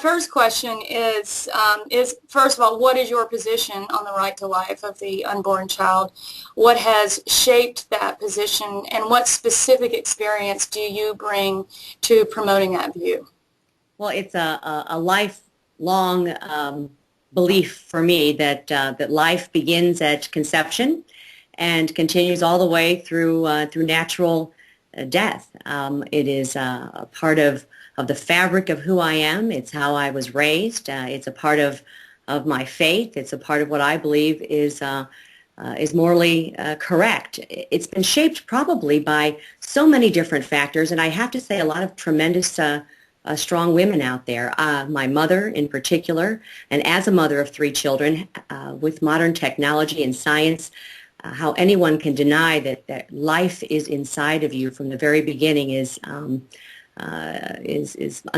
first question is first of all, what is your position on the right to life of the unborn child? What has shaped that position, and what specific experience do you bring to promoting that view? Well, it's a lifelong belief for me that that life begins at conception and continues all the way through natural death. It is a part of the fabric of who I am. It's how I was raised. It's a part of my faith. It's a part of what I believe is morally correct. It's been shaped probably by so many different factors, and I have to say a lot of tremendous strong women out there. My mother in particular, and as a mother of 3 children, with modern technology and science, how anyone can deny that life is inside of you from the very beginning is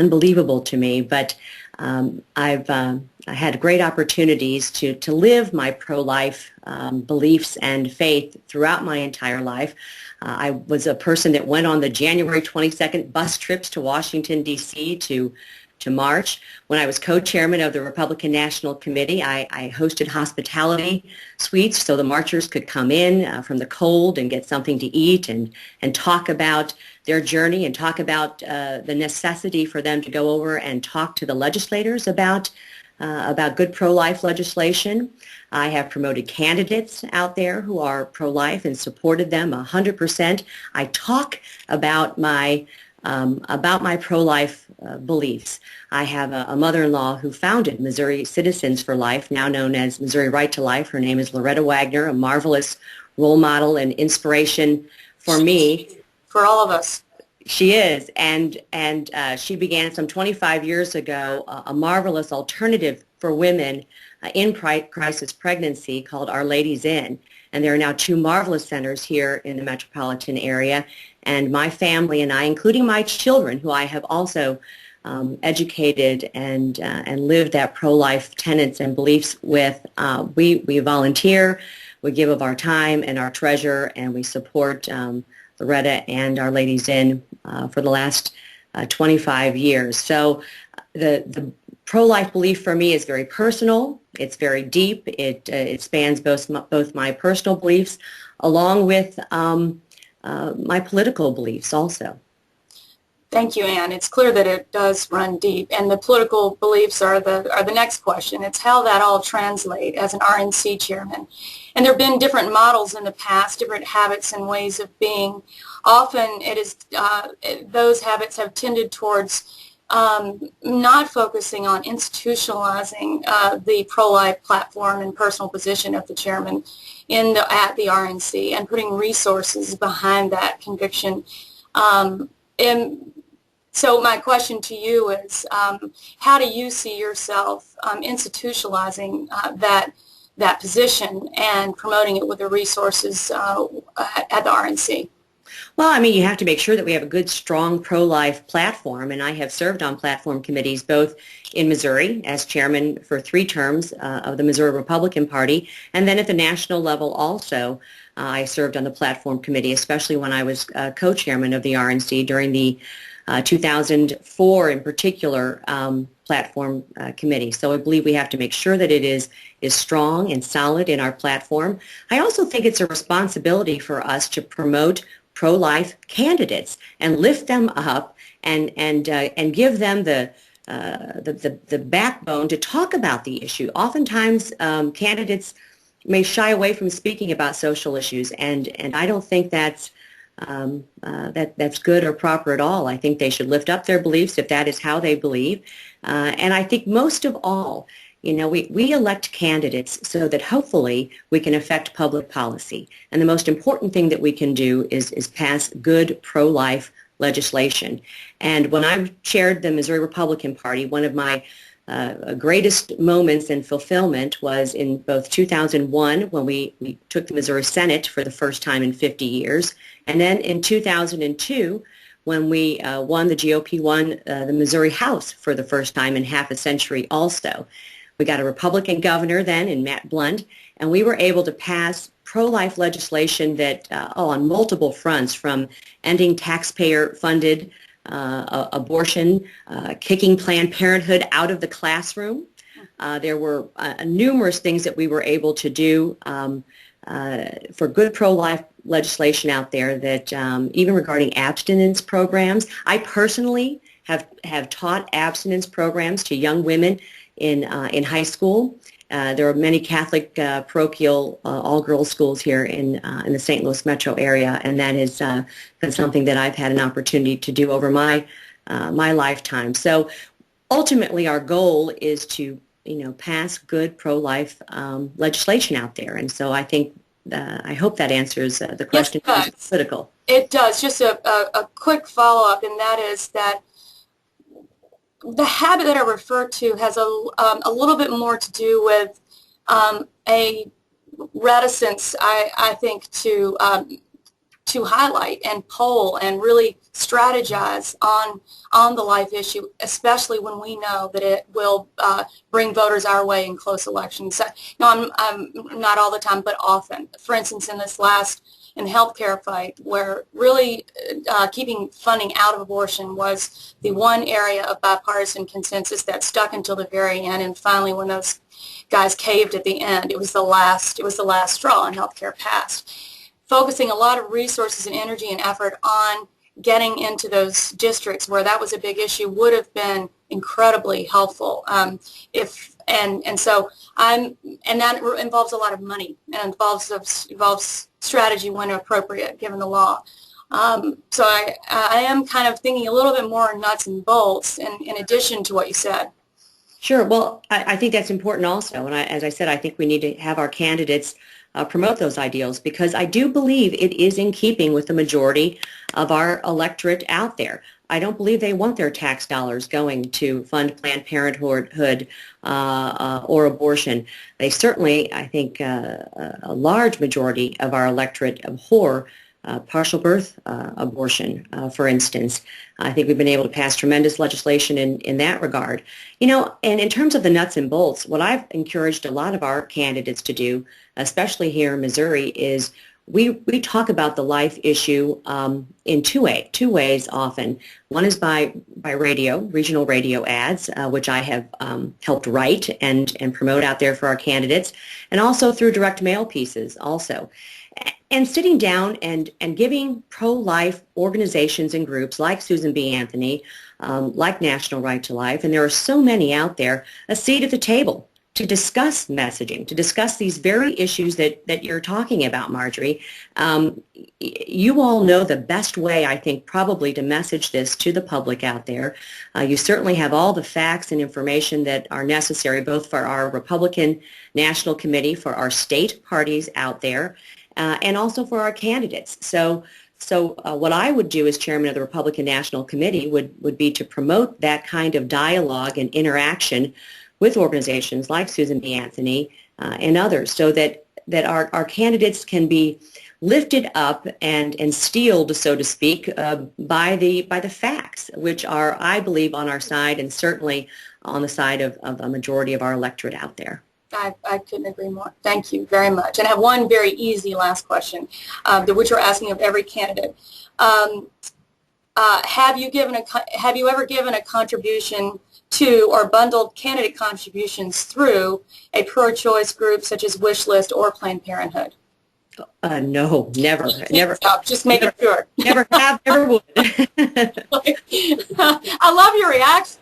unbelievable to me. But I had great opportunities to live my pro-life beliefs and faith throughout my entire life. I was a person that went on the January 22nd bus trips to Washington, D.C. to march. When I was co-chairman of the Republican National Committee, I hosted hospitality suites so the marchers could come in from the cold and get something to eat and talk about their journey and talk about the necessity for them to go over and talk to the legislators about good pro-life legislation. I have promoted candidates out there who are pro-life and supported them 100%. I talk about my pro-life beliefs. I have a mother-in-law who founded Missouri Citizens for Life, now known as Missouri Right to Life. Her name is Loretta Wagner, a marvelous role model and inspiration for me. For all of us. She is, and she began some 25 years ago a marvelous alternative for women in crisis pregnancy called Our Ladies Inn. And there are now 2 marvelous centers here in the metropolitan area. And my family and I, including my children, who I have also educated and lived that pro-life tenets and beliefs with, we volunteer, we give of our time and our treasure, and we support Loretta and Our Ladies Inn for the last 25 years. So the pro-life belief for me is very personal. It's very deep. It spans both my personal beliefs along with my political beliefs also. Thank you, Ann. It's clear that it does run deep, and the political beliefs are the next question. It's how that all translate as an RNC chairman. And there have been different models in the past, different habits and ways of being. Often it is those habits have tended towards not focusing on institutionalizing the pro-life platform and personal position of the chairman at the RNC and putting resources behind that conviction. And so my question to you is, how do you see yourself institutionalizing that position and promoting it with the resources at the RNC? Well, I mean, you have to make sure that we have a good, strong pro-life platform, and I have served on platform committees both in Missouri as chairman for 3 terms of the Missouri Republican Party, and then at the national level also. I served on the platform committee, especially when I was co-chairman of the RNC during the 2004 in particular platform committee. So I believe we have to make sure that it is strong and solid in our platform. I also think it's a responsibility for us to promote pro-life candidates and lift them up and give them the backbone to talk about the issue. Oftentimes candidates may shy away from speaking about social issues, and I don't think that's good or proper at all. I think they should lift up their beliefs if that is how they believe. And I think most of all, you know, we elect candidates so that hopefully we can affect public policy. And the most important thing that we can do is pass good pro-life legislation. And when I chaired the Missouri Republican Party, one of my greatest moments and fulfillment was in both 2001 when we took the Missouri Senate for the first time in 50 years, and then in 2002 when we the GOP won the Missouri House for the first time in half a century also. We got a Republican governor then in Matt Blunt, and we were able to pass pro-life legislation that on multiple fronts, from ending taxpayer-funded abortion, kicking Planned Parenthood out of the classroom. There were numerous things that we were able to do for good pro-life legislation out there that even regarding abstinence programs. I personally have taught abstinence programs to young women in high school. There are many Catholic parochial all-girls schools here in the St. Louis metro area, and that has been something that I've had an opportunity to do over my lifetime. So ultimately our goal is to pass good pro-life legislation out there. And so I think, I hope that answers the question. Yes, it does. Political. It does. Just a quick follow-up, and that is that the habit that I refer to has a little bit more to do with a reticence, I think, to highlight and poll and really strategize on the life issue, especially when we know that it will bring voters our way in close elections. So, I'm not all the time, but often. For instance, in the healthcare fight, where really keeping funding out of abortion was the one area of bipartisan consensus that stuck until the very end, and finally, when those guys caved at the end, it was the last straw, and healthcare passed. Focusing a lot of resources and energy and effort on getting into those districts where that was a big issue would have been incredibly helpful. And that involves a lot of money and involves strategy when appropriate, given the law. So I am kind of thinking a little bit more nuts and bolts in addition to what you said. Sure. Well, I think that's important also. And as I said, I think we need to have our candidates promote those ideals, because I do believe it is in keeping with the majority of our electorate out there. I don't believe they want their tax dollars going to fund Planned Parenthood or abortion. They certainly, I think, a large majority of our electorate abhor partial birth abortion, for instance. I think we've been able to pass tremendous legislation in that regard. And in terms of the nuts and bolts, what I've encouraged a lot of our candidates to do, especially here in Missouri, is we talk about the life issue in two ways often. One is by radio, regional radio ads, which I have helped write and promote out there for our candidates, and also through direct mail pieces also. And sitting down and giving pro-life organizations and groups like Susan B. Anthony, like National Right to Life, and there are so many out there, a seat at the table to discuss messaging, to discuss these very issues that you're talking about, Marjorie. You all know the best way, I think, probably to message this to the public out there. You certainly have all the facts and information that are necessary, both for our Republican National Committee, for our state parties out there, and also for our candidates. So what I would do as chairman of the Republican National Committee would be to promote that kind of dialogue and interaction with organizations like Susan B. Anthony and others, so that our candidates can be lifted up and steeled, so to speak, by the facts, which are, I believe, on our side, and certainly on the side of a majority of our electorate out there. I couldn't agree more. Thank you very much. And I have one very easy last question, which we're asking of every candidate. Have you ever given a contribution to or bundled candidate contributions through a pro-choice group such as Wish List or Planned Parenthood? No, never. Stop, just making sure. Never have, never would. I love your reaction.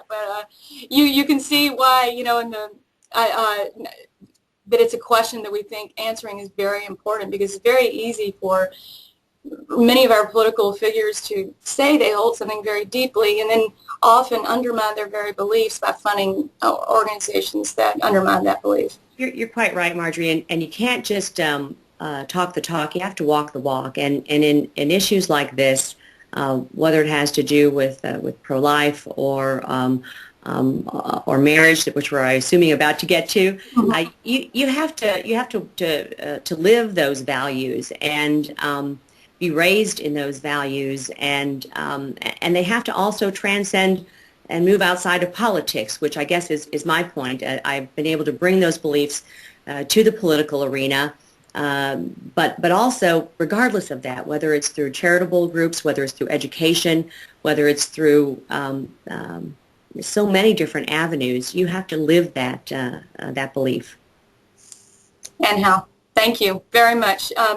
But you can see why, that it's a question that we think answering is very important, because it's very easy for many of our political figures to say they hold something very deeply and then often undermine their very beliefs by funding organizations that undermine that belief. You're quite right, Marjorie, and you can't just talk the talk. You have to walk the walk. And in issues like this, whether it has to do with pro-life or marriage, which we're assuming about to get to, you have to live those values and be raised in those values, and they have to also transcend and move outside of politics, which I guess is my point. I've been able to bring those beliefs to the political arena But also, regardless of that, whether it's through charitable groups, whether it's through education, whether it's through so many different avenues, you have to live that that belief. And how. Thank you very much.